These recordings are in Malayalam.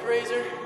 razor.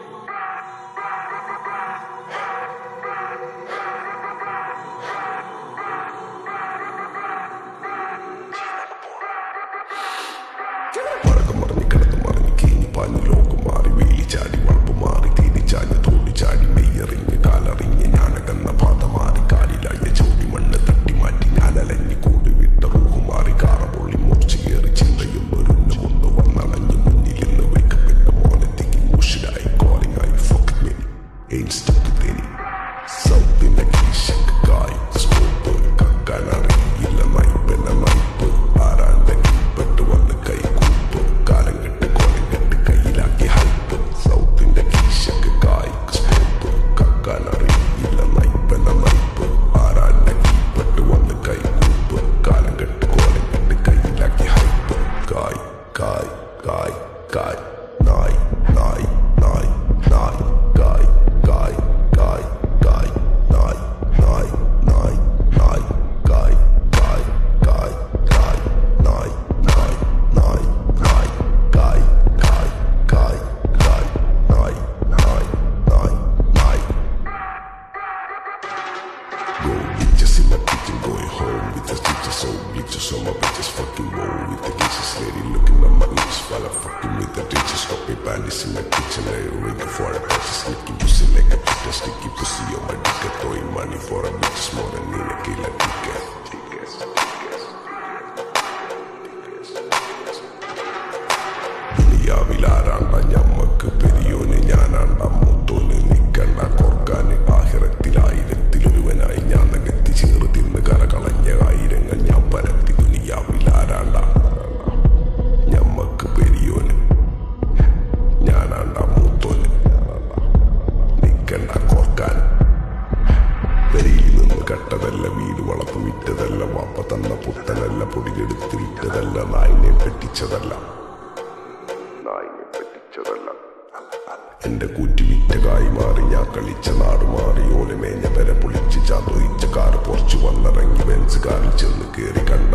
In the kitchen, I waiting for a purchase, sneaky pussy like a chicken, sticky pussy on my dick, throwing money for a bitch more than in a killer ticket. ദുനിയാവിലാരാണ്ട ഞമ്മക്ക് പെരിയോന് ഞാനാണ്ട മൂത്തോന് നിക്കണ്ട കൊർക്കാന് ആഹിറത്തിലായിരത്തിലൊരുവനായി ഞാൻ നകത്തി ചേർന്ന് തിന്ന് കരകളഞ്ഞ ആയിരങ്ങൾ ഞാൻ പരത്തി ദുനിയാവിലാരാണ്ട ഞമ്മക്ക് പെരിയോന് ഞാനാണ്ട മൂത്തോന് നിക്കണ്ട കോർക്കാൻ പെരിയിൽ നിന്ന് കട്ടതല്ല വീട് വളർന്നു വിറ്റതല്ല വാപ്പ തന്ന പുത്തനല്ല പൊടിയെടുത്ത് വിറ്റതല്ല നായിനെ പെട്ടിച്ചതല്ല എന്റെ കൂറ്റി വിറ്റകായി മാറി ഞാൻ കളിച്ച നാട് മാറി ഓലമേഞ്ഞ പെര പൊളിച്ച് ചാതൊയിച്ച കാറ് പൊറച്ചു വന്നിറങ്ങി ബെൻസ് കാറിൽ ചെന്ന് കേറി കണ്ട